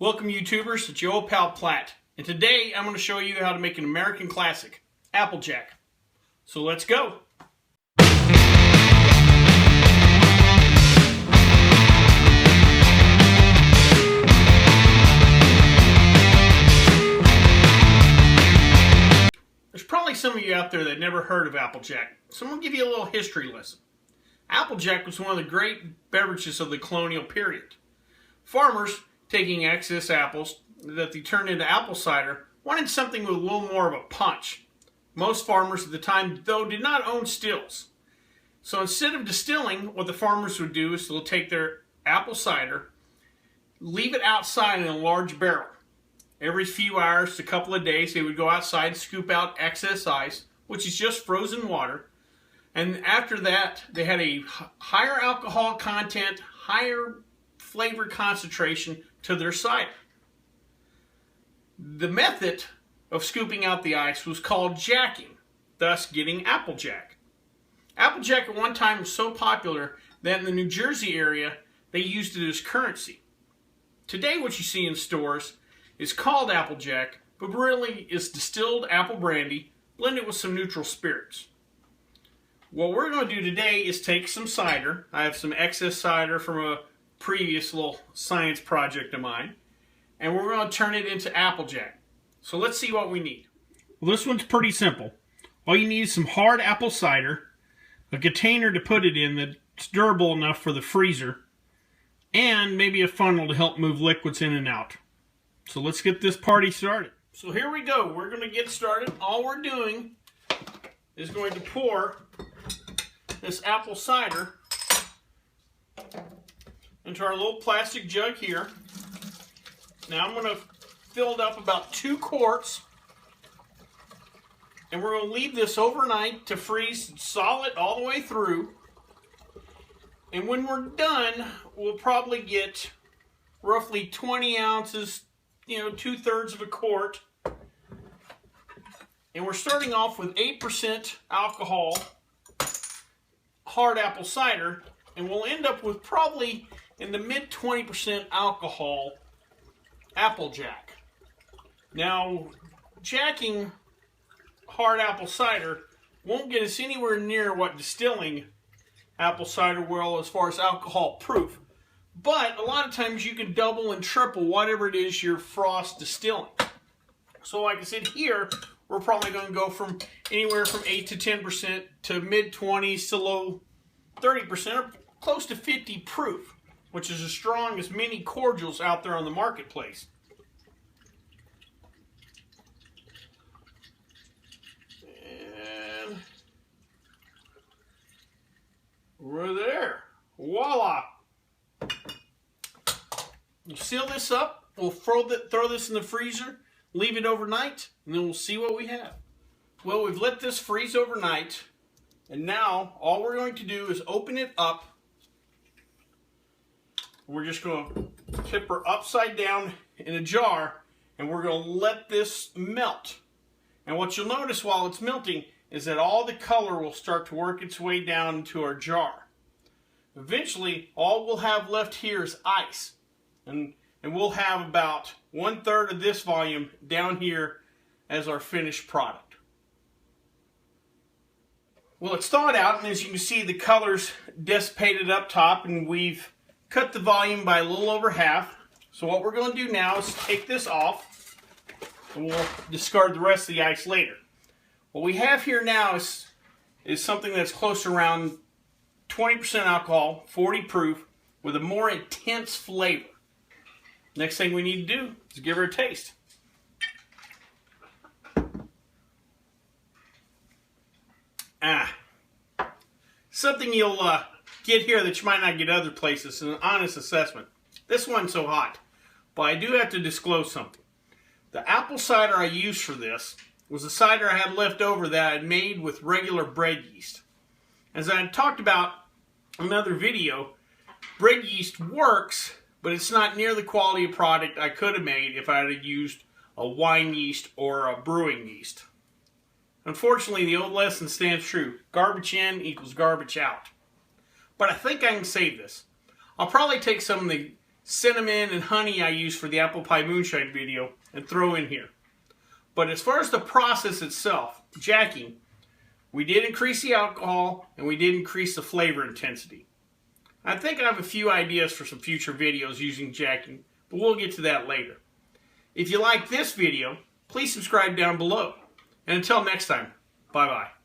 Welcome YouTubers, it's your old pal Platt, and today I'm going to show you how to make an American classic, Applejack. So let's go! There's probably some of you out there that never heard of Applejack, so I'm going to give you a little history lesson. Applejack was one of the great beverages of the colonial period. Farmers, taking excess apples that they turned into apple cider, wanted something with a little more of a punch. Most farmers at the time, though, did not own stills. So instead of distilling, what the farmers would do is they'll take their apple cider, leave it outside in a large barrel. Every few hours to a couple of days, they would go outside, scoop out excess ice, which is just frozen water. And after that, they had a higher alcohol content, higher flavor concentration to their cider. The method of scooping out the ice was called jacking, thus getting Applejack. Applejack at one time was so popular that in the New Jersey area, they used it as currency. Today what you see in stores is called Applejack, but really is distilled apple brandy blended with some neutral spirits. What we're going to do today is take some cider. I have some excess cider from a previous little science project of mine, and we're going to turn it into Applejack. So let's see what we need. Well, this one's pretty simple. All you need is some hard apple cider, a container to put it in that's durable enough for the freezer, and maybe a funnel to help move liquids in and out. So let's get this party started. So here we go. We're going to get started. All we're doing is going to pour this apple cider into our little plastic jug here. Now I'm going to fill it up about 2 quarts, and we're going to leave this overnight to freeze solid all the way through. And when we're done, we'll probably get roughly 20 ounces, 2/3 of a quart. And we're starting off with 8% alcohol, hard apple cider, and we'll end up with probably in the mid 20% alcohol Applejack. Now, jacking hard apple cider won't get us anywhere near what distilling apple cider will as far as alcohol proof. But a lot of times you can double and triple whatever it is you're frost distilling. So like I said here, we're probably going to go from anywhere from 8 to 10% to mid 20s to low 30% or close to 50 proof, which is as strong as many cordials out there on the marketplace. And we're there. Voila! We'll seal this up. We'll throw this in the freezer, leave it overnight, and then we'll see what we have. Well, we've let this freeze overnight, and now all we're going to do is open it up. We're just going to tip her upside down in a jar, and we're going to let this melt. And what you'll notice while it's melting is that all the color will start to work its way down into our jar. Eventually, all we'll have left here is ice. And we'll have about 1/3 of this volume down here as our finished product. Well, it's thawed out, and as you can see, the color's dissipated up top, and we've cut the volume by a little over half. So what we're going to do now is take this off, and we'll discard the rest of the ice later. What we have here now is something that's close to around 20% alcohol, 40 proof, with a more intense flavor. Next thing we need to do is give her a taste. Something you'll get here that you might not get other places, an honest assessment. This one's so hot, but I do have to disclose something. The apple cider I used for this was a cider I had left over that I had made with regular bread yeast. As I had talked about in another video, bread yeast works, but it's not near the quality of product I could have made if I had used a wine yeast or a brewing yeast. Unfortunately, the old lesson stands true. Garbage in equals garbage out. But I think I can save this. I'll probably take some of the cinnamon and honey I used for the apple pie moonshine video and throw in here. But as far as the process itself, jacking, we did increase the alcohol and we did increase the flavor intensity. I think I have a few ideas for some future videos using jacking, but we'll get to that later. If you like this video, please subscribe down below. And until next time, bye-bye.